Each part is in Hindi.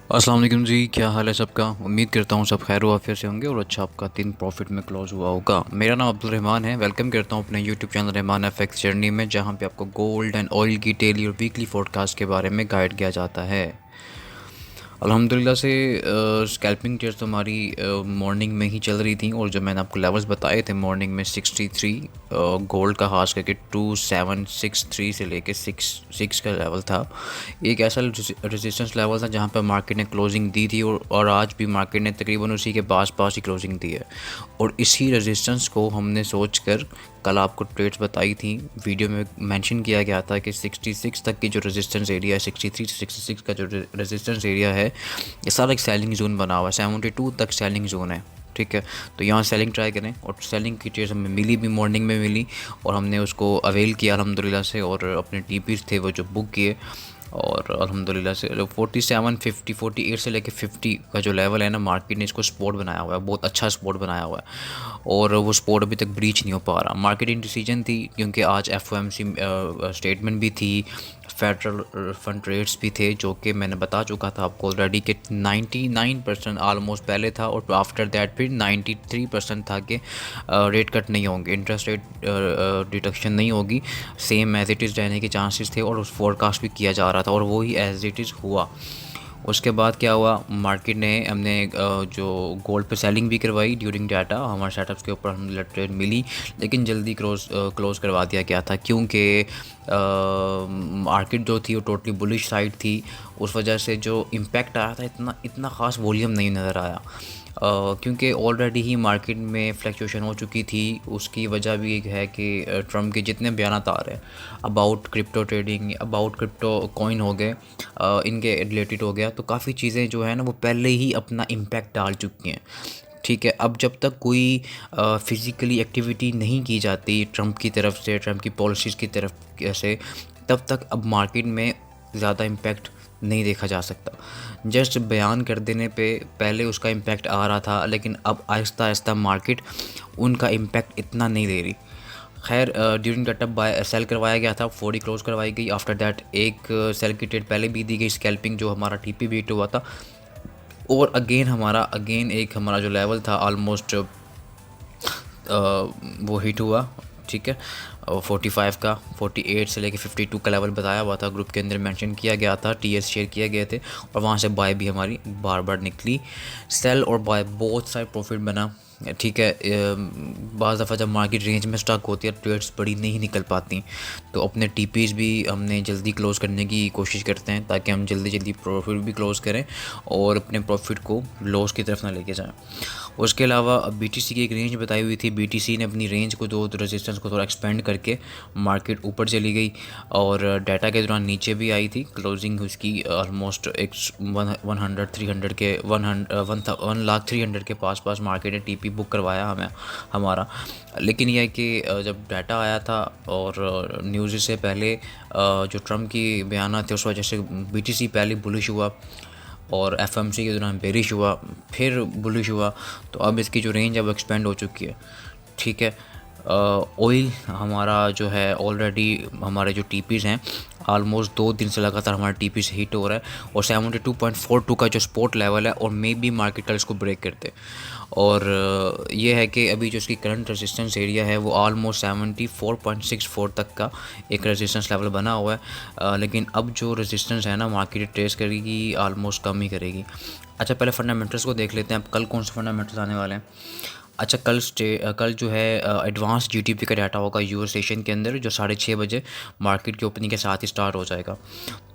अस्सलाम वालेकुम जी, क्या हाल है सबका। उम्मीद करता हूँ सब खैर आफियत से होंगे और अच्छा आपका दिन प्रॉफिट में क्लोज हुआ होगा। मेरा नाम अब्दुल रहमान है। वेलकम करता हूँ अपने YouTube channel Rahman FX journey में, जहाँ पे आपको गोल्ड एंड ऑयल की डेली और वीकली फोरकास्ट के बारे में गाइड किया जाता है। अल्हम्दुलिल्लाह से स्कैल्पिंग टेस्ट तो हमारी मॉर्निंग में ही चल रही थी, और जो मैंने आपको लेवल्स बताए थे मॉर्निंग में 63 गोल्ड का, खास करके 2763 से लेके 6 का लेवल था। एक ऐसा रेजिस्टेंस लेवल था जहां पर मार्केट ने क्लोजिंग दी थी, और आज भी मार्केट ने तकरीबन उसी के पास पास ही क्लोजिंग दी है। और इसी रेजिस्टेंस को हमने सोच कर कल आपको ट्रेड्स बताई थी, वीडियो में मेंशन किया गया था कि 66 तक की जो रेजिस्टेंस एरिया है, 63 से 66 का जो रेजिस्टेंस एरिया है, ये सारा एक सेलिंग जोन बना हुआ है। 72 तक सेलिंग जोन है, ठीक है। तो यहाँ सेलिंग ट्राई करें, और सेलिंग की ट्रेड्स हमें मिली भी, मॉर्निंग में मिली, और हमने उसको अवेल किया अल्हम्दुलिल्लाह से, और अपने टीपीज थे वो जो बुक किए, और अल्हम्दुलिल्लाह से 47 50 48 से लेके 50 का जो लेवल है ना, मार्केट ने इसको स्पोर्ट बनाया हुआ है, बहुत अच्छा स्पोर्ट बनाया हुआ है, और वो स्पोर्ट अभी तक ब्रीच नहीं हो पा रहा। मार्केट डिसीजन थी क्योंकि आज एफओएमसी स्टेटमेंट भी थी, फेडरल फंड रेट्स भी थे, जो कि मैंने बता चुका था आपको ऑलरेडी कि 99% आलमोस्ट पहले था, और आफ्टर दैट फिर 93% था कि रेट कट नहीं होंगे, इंटरेस्ट रेट डिडक्शन नहीं होगी, सेम एज इट इज़ रहने के चांसेस थे, और उस फोरकास्ट भी किया जा रहा था, और वही एज इट इज़ हुआ। उसके बाद क्या हुआ, मार्केट ने हमने जो गोल्ड पे सेलिंग भी करवाई ड्यूरिंग डाटा, हमारे सेटअप्स के ऊपर हमें ट्रेड मिली, लेकिन जल्दी क्लोज करवा दिया गया था, क्योंकि मार्केट जो थी वो टोटली बुलिश साइड थी। उस वजह से जो इम्पैक्ट आया था, इतना इतना ख़ास वॉल्यूम नहीं नज़र आया, क्योंकि ऑलरेडी ही मार्केट में फ्लक्चुएशन हो चुकी थी। उसकी वजह भी एक है कि ट्रम्प के जितने बयान आ रहे हैं about crypto trading, about crypto coin हो गए, इनके रिलेटेड हो गया, तो काफ़ी चीज़ें जो है ना वो पहले ही अपना इम्पैक्ट डाल चुकी हैं, ठीक है। अब जब तक कोई फिज़िकली एक्टिविटी नहीं की जाती ट्रम्प की तरफ से, ट्रम्प की पॉलिसीज़ की तरफ से, तब तक अब मार्केट में ज़्यादा इम्पैक्ट नहीं देखा जा सकता। जस्ट बयान कर देने पे पहले उसका इम्पैक्ट आ रहा था, लेकिन अब आहिस्ता आहिस्ता मार्केट उनका इम्पैक्ट इतना नहीं दे रही। खैर, during the tub buy sell करवाया गया था, 40 क्लोज करवाई गई। आफ्टर दैट एक सेल की ट्रेड पहले भी दी गई, स्कैल्पिंग जो हमारा टीपी बीट हुआ था, और अगेन एक हमारा जो लेवल था ऑलमोस्ट वो हिट हुआ, ठीक है। 45 का, 48 से लेके 52 का लेवल बताया हुआ था, ग्रुप के अंदर मेंशन किया गया था, टीएस शेयर किए गए थे, और वहाँ से बाय भी हमारी बार बार निकली। सेल और बाय बोथ साइड प्रॉफिट बना, ठीक है। बाज़ दफ़ा जब मार्केट रेंज में स्टक होती है, ट्रेड्स बड़ी नहीं निकल पाती, तो अपने टीपीज भी हमने जल्दी क्लोज़ करने की कोशिश करते हैं, ताकि हम जल्दी जल्दी प्रॉफिट भी क्लोज़ करें और अपने प्रॉफिट को लॉस की तरफ ना लेके जाएं। उसके अलावा बीटीसी की एक रेंज बताई हुई थी, बीटीसी ने अपनी रेंज को, दो रेजिस्टेंस को थोड़ा एक्सपेंड करके मार्केट ऊपर चली गई, और डाटा के दौरान नीचे भी आई थी। क्लोजिंग उसकी ऑलमोस्ट एक 100 300 के 1,00,300 के पास पास मार्केट ने टीपी बुक करवाया हमें हमारा। लेकिन यह है कि जब डाटा आया था और न्यूज़ से पहले जो ट्रम्प की बयान थे, उस वजह से बीटीसी पहले बुलिश हुआ, और एफएमसी के दौरान बेरिश हुआ, फिर बुलिश हुआ। तो अब इसकी जो रेंज है वो एक्सपेंड हो चुकी है, ठीक है। ऑयल हमारा जो है ऑलरेडी, हमारे जो टीपीज़ हैं ऑलमोस्ट 2 दिन से लगातार हमारा टीपी से हिट हो रहा है, और 72.42 का जो सपोर्ट लेवल है, और मे बी मार्केट कल इसको ब्रेक करते। और ये है कि अभी जो इसकी करंट रेजिस्टेंस एरिया है वो ऑलमोस्ट 74.64 तक का एक रेजिस्टेंस लेवल बना हुआ है, लेकिन अब जो रेजिस्टेंस है ना, मार्केट ट्रेस करेगी ऑलमोस्ट कम ही करेगी। अच्छा, पहले फंडामेंटल्स को देख लेते हैं, अब कल कौन से फंडामेंटल्स आने वाले हैं। अच्छा, कल जो है एडवांस जीडीपी का डाटा होगा यूएस सेशन के अंदर, जो 6:30 बजे मार्केट की ओपनिंग के साथ ही स्टार्ट हो जाएगा,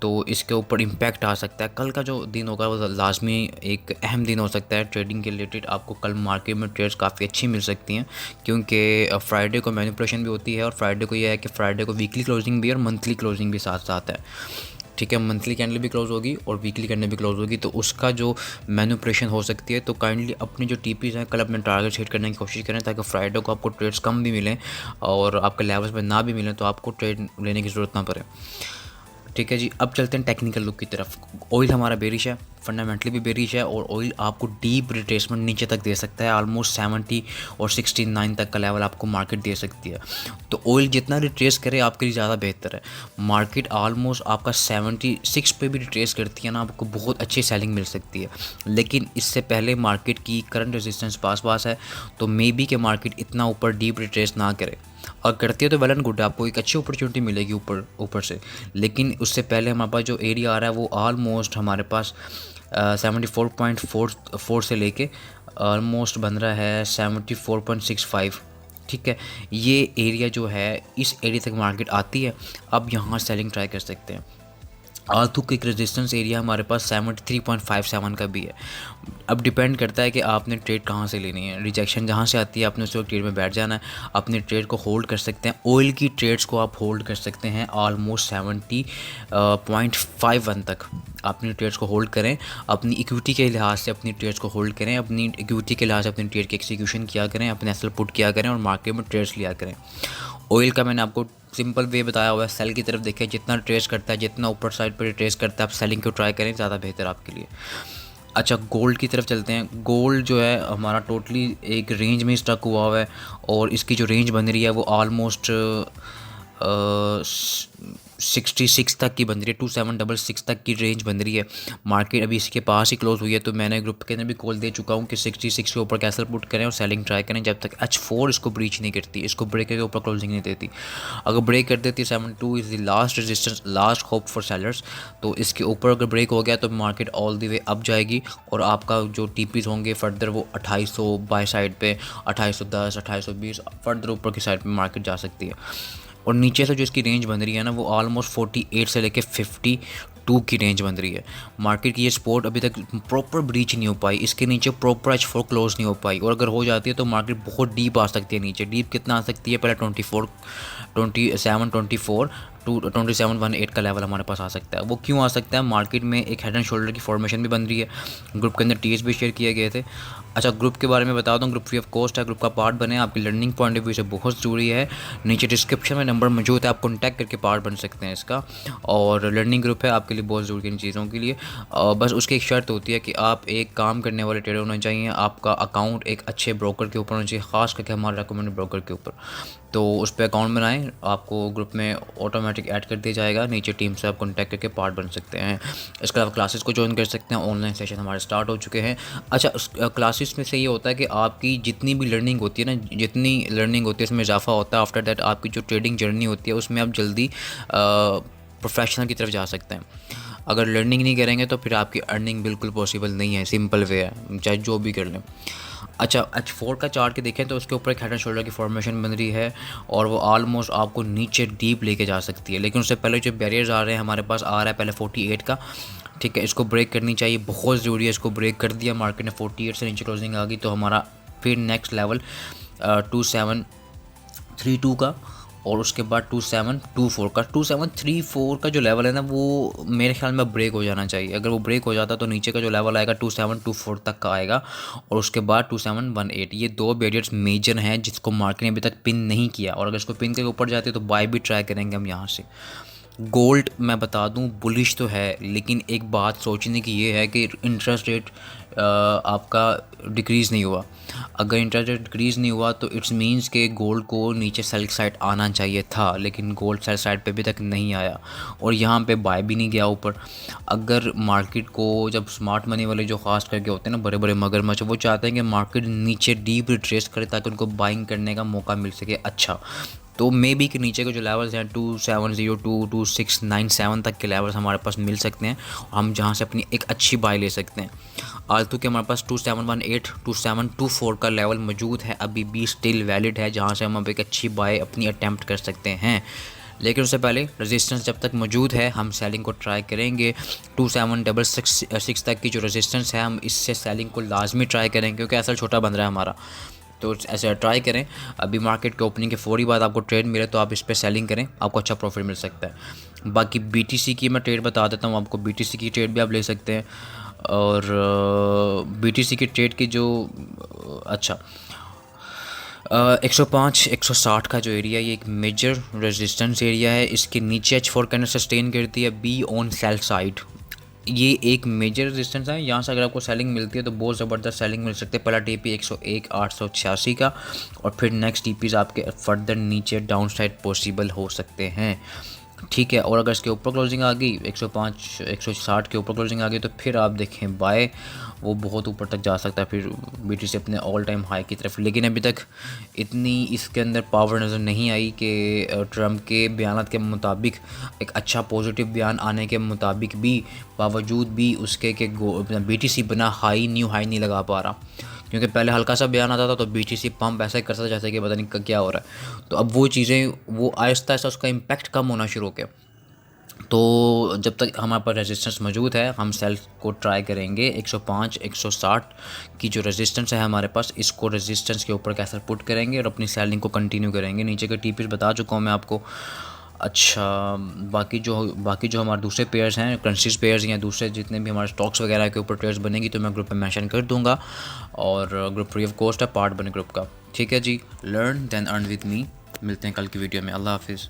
तो इसके ऊपर इम्पैक्ट आ सकता है। कल का जो दिन होगा वो लाजमी एक अहम दिन हो सकता है ट्रेडिंग के रिलेटेड। आपको कल मार्केट में ट्रेड्स काफ़ी अच्छी मिल सकती हैं, क्योंकि फ्राइडे को मैनिपुलेशन भी होती है, और फ्राइडे को यह है कि फ्राइडे को वीकली क्लोजिंग भी और मंथली क्लोजिंग भी साथ साथ है, ठीक है। मंथली कैंडल भी क्लोज होगी और वीकली कैंडल भी क्लोज होगी, तो उसका जो मैनिपुलेशन हो सकती है। तो काइंडली अपनी जो टीपीज़ हैं कल अपने टारगेट हिट करने की कोशिश करें, ताकि फ्राइडे को आपको ट्रेड्स कम भी मिलें और आपके लेवल्स में ना भी मिलें, तो आपको ट्रेड लेने की ज़रूरत ना पड़े। ठीक है जी, अब चलते हैं टेक्निकल लुक की तरफ। ऑयल हमारा बेरिश है, फंडामेंटली भी बेरिश है, और ऑयल आपको डीप रिट्रेसमेंट नीचे तक दे सकता है, ऑलमोस्ट 70 और 69 तक का लेवल आपको मार्केट दे सकती है। तो ऑयल जितना रिट्रेस करे आपके लिए ज़्यादा बेहतर है। मार्केट ऑलमोस्ट आपका 76 पे भी रिट्रेस करती है ना, आपको बहुत अच्छी सेलिंग मिल सकती है। लेकिन इससे पहले मार्केट की करंट रेजिस्टेंस पास है, तो मे बी के मार्केट इतना ऊपर डीप रिट्रेस ना करे। और करती है तो वेल एंड गुड है, आपको एक अच्छी अपॉर्चुनिटी मिलेगी ऊपर से। लेकिन उससे पहले हमारे पास जो एरिया आ रहा है वो ऑलमोस्ट हमारे पास 74.44 से लेके ऑलमोस्ट बन रहा है 74.65। ठीक है, ये एरिया जो है, इस एरिया तक मार्केट आती है, अब यहाँ सेलिंग ट्राई कर सकते हैं। आल्थू का एक रेजिस्टेंस एरिया हमारे पास 73.57 का भी है। अब डिपेंड करता है कि आपने ट्रेड कहाँ से लेनी है। रिजेक्शन जहाँ से आती है आपने उस वक्त ट्रेड में बैठ जाना है, अपने ट्रेड को होल्ड कर सकते हैं। ऑयल की ट्रेड्स को आप होल्ड कर सकते हैं ऑलमोस्ट 70.51 तक। अपनी ट्रेड्स को होल्ड करें, अपनी इक्विटी के लिहाज से अपनी ट्रेड्स को होल्ड करें, अपनी इक्विटी के लिहाज से अपनी ट्रेड की एक्सिक्यूशन किया करें, अपने एसएल पुट किया करें और मार्केट में ट्रेड्स लिया करें। ऑयल का मैंने आपको सिंपल वे बताया हुआ है, सेल की तरफ देखें, जितना ट्रेस करता है, जितना ऊपर साइड पर ट्रेस करता है, आप सेलिंग को ट्राई करें, ज़्यादा बेहतर आपके लिए। अच्छा, गोल्ड की तरफ चलते हैं। गोल्ड जो है हमारा टोटली एक रेंज में स्टक हुआ है, और इसकी जो रेंज बन रही है वो ऑलमोस्ट 66 तक की बन रही है, 2766 तक की रेंज बन रही है। मार्केट अभी इसके पास ही क्लोज हुई है, तो मैंने ग्रुप के अंदर भी कॉल दे चुका हूँ कि 66 के ऊपर कैसल पुट करें और सेलिंग ट्राई करें जब तक H4 इसको ब्रीच नहीं करती, इसको ब्रेक करके ऊपर क्लोजिंग नहीं देती। अगर ब्रेक कर देती है 72 is the last resistance, last hope for sellers. तो इसके ऊपर अगर ब्रेक हो गया तो market all the way up जाएगी, और आपका जो टीपीज होंगे फर्दर वो 2800 बाय साइड पे, 2810, 2820 फर्दर ऊपर की साइड पे मार्केट जा सकती है। और नीचे से जो इसकी रेंज बन रही है ना, वो ऑलमोस्ट 48 से लेके 52 की रेंज बन रही है। मार्केट की ये सपोर्ट अभी तक प्रॉपर ब्रीच नहीं हो पाई, इसके नीचे प्रॉपर H4 क्लोज नहीं हो पाई, और अगर हो जाती है तो मार्केट बहुत डीप आ सकती है नीचे। डीप कितना आ सकती है, पहले 27 टू 2718 का लेवल हमारे पास आ सकता है। वो क्यों आ सकता है, मार्केट में एक हेड एंड शोल्डर की फॉर्मेशन भी बन रही है। ग्रुप के अंदर टीएस भी शेयर किए गए थे। अच्छा, ग्रुप के बारे में बता दूं, ग्रुप फ्री ऑफ कॉस्ट है, ग्रुप का पार्ट बने, आपकी लर्निंग पॉइंट ऑफ व्यू से बहुत ज़रूरी है। नीचे डिस्क्रिप्शन में नंबर मौजूद है, आप कॉन्टैक्ट करके पार्ट बन सकते हैं इसका। और लर्निंग ग्रुप है आपके लिए बहुत ज़रूरी इन चीज़ों के लिए। बस उसकी एक शर्त होती है कि आप एक काम करने वाले ट्रेडर होने चाहिए, आपका अकाउंट एक अच्छे ब्रोकर के ऊपर होना चाहिए, ख़ास करके हमारे रेकमेंडेड ब्रोकर के ऊपर। तो उस पर अकाउंट बनाएं, आपको ग्रुप में ऑटोमेटिक ऐड कर दिया जाएगा। नीचे टीम से आप कॉन्टैक्ट करके पार्ट बन सकते हैं। इसके अलावा क्लासेस को ज्वाइन कर सकते हैं, ऑनलाइन सेशन हमारे स्टार्ट हो चुके हैं। अच्छा, उस क्लासेस में से ये होता है कि आपकी जितनी भी लर्निंग होती है ना, जितनी लर्निंग होती है उसमें इजाफा होता है। आफ्टर दैट आपकी जो ट्रेडिंग जर्नी होती है उसमें आप जल्दी प्रोफेशनल की तरफ जा सकते हैं। अगर लर्निंग नहीं करेंगे तो फिर आपकी अर्निंग बिल्कुल पॉसिबल नहीं है, सिंपल वे है, चाहे जो भी कर लें। अच्छा, H4 का चार्ट के देखें तो उसके ऊपर एक हेड एंड शोल्डर की फॉर्मेशन बन रही है, और वो ऑलमोस्ट आपको नीचे डीप लेके जा सकती है। लेकिन उससे पहले जो बैरियर्स आ रहे हैं हमारे पास, आ रहा है पहले 48 का। ठीक है, इसको ब्रेक करनी चाहिए, बहुत ज़रूरी है। इसको ब्रेक कर दिया, मार्केट ने 48 से नीचे क्लोजिंग आ गई, तो हमारा फिर नेक्स्ट लेवल 2732 का, और उसके बाद 2724 का। 2734 का जो लेवल है ना, वो मेरे ख्याल में ब्रेक हो जाना चाहिए। अगर वो ब्रेक हो जाता तो नीचे का जो लेवल आएगा 2724 तक का आएगा, और उसके बाद 2718। ये दो बैरियर्स मेजर हैं जिसको मार्केट ने अभी तक पिन नहीं किया, और अगर इसको पिन करके ऊपर जाते तो बाय भी ट्राई करेंगे हम यहाँ से। गोल्ड मैं बता दूं बुलिश तो है, लेकिन एक बात सोचने की ये है कि इंटरेस्ट रेट आपका डिक्रीज़ नहीं हुआ। अगर इंटरेस्ट रेट डिक्रीज़ नहीं हुआ तो इट्स मींस के गोल्ड को नीचे सेल साइड आना चाहिए था, लेकिन गोल्ड सेल साइड पे अभी तक नहीं आया, और यहाँ पे बाय भी नहीं गया ऊपर। अगर मार्केट को, जब स्मार्ट मनी वाले जो खास करके होते हैं ना, बड़े बड़े मगरमच्छ, वो चाहते हैं कि मार्केट नीचे डीप रिट्रेस करे ताकि उनको बाइंग करने का मौका मिल सके। अच्छा, तो मे बी के नीचे के जो लेवल्स हैं 2702 2697 तक के लेवल्स हमारे पास मिल सकते हैं, हम जहां से अपनी एक अच्छी बाय ले सकते हैं। आल्टू के हमारे पास 2718 2724 का लेवल मौजूद है, अभी भी स्टिल वैलिड है, जहां से हम एक अच्छी बाय अपनी अटैम्प्ट कर सकते हैं। लेकिन उससे पहले रेजिस्टेंस जब तक मौजूद है हम सेलिंग को ट्राई करेंगे। 2766 तक की जो रेजिस्टेंस है, हम इससे सेलिंग को लाजमी ट्राई करेंगे, क्योंकि ऐसा छोटा बन रहा है हमारा, तो ऐसे ट्राई करें। अभी मार्केट के ओपनिंग के फौरी बाद आपको ट्रेड मिले तो आप इस पर सेलिंग करें, आपको अच्छा प्रॉफिट मिल सकता है। बाकी BTC की मैं ट्रेड बता देता हूँ आपको, BTC की ट्रेड भी आप ले सकते हैं। और BTC की ट्रेड की जो अच्छा 105 160 का जो एरिया है ये एक मेजर रेजिस्टेंस एरिया है। इसके नीचे H4 कैंडल सस्टेन करती है, बी ऑन सेल साइड। ये एक मेजर रेजिस्टेंस है, यहाँ से अगर आपको सेलिंग मिलती है तो बहुत ज़बरदस्त सेलिंग मिल सकती है। पहला टीपी 101 886 का, और फिर नेक्स्ट टीपीज आपके फर्दर नीचे डाउन साइड पॉसिबल हो सकते हैं, ठीक है। और अगर इसके ऊपर क्लोजिंग आ गई 105 160 के ऊपर क्लोजिंग आ गई तो फिर आप देखें बाय वो बहुत ऊपर तक जा सकता है, फिर BTC अपने ऑल टाइम हाई की तरफ। लेकिन अभी तक इतनी इसके अंदर पावर नज़र नहीं आई कि ट्रम्प के बयानात के मुताबिक एक अच्छा पॉजिटिव बयान आने के मुताबिक भी बावजूद भी उसके कि BTC बना हाई न्यू हाई नहीं लगा पा रहा, क्योंकि पहले हल्का सा बयान आता था तो BTC पंप ऐसा ही करता था जैसे कि पता नहीं क्या हो रहा है। तो अब वो चीज़ें वो आहिस्ता आहिस्ता उसका इम्पैक्ट कम होना शुरू हो गया। तो जब तक हमारे पास रेजिस्टेंस मौजूद है हम सेल को ट्राई करेंगे 105 160 की जो रेजिस्टेंस है हमारे पास, इसको रेजिस्टेंस के ऊपर कैसे पुट करेंगे और अपनी सेलिंग को कंटिन्यू करेंगे। नीचे के टीपीज बता चुका हूँ मैं आपको। अच्छा, बाकी जो हमारे दूसरे पेयर्स हैं, करेंसीज पेयर्स या दूसरे जितने भी हमारे स्टॉक्स वगैरह के ऊपर ट्रेड्स बनेंगी तो मैं ग्रुप में मेंशन कर दूंगा, और ग्रुप फ्री ऑफ कॉस्ट है, पार्ट बने ग्रुप का, ठीक है जी। Learn then earn with me. मिलते हैं कल की वीडियो में। अल्लाह हाफिज़।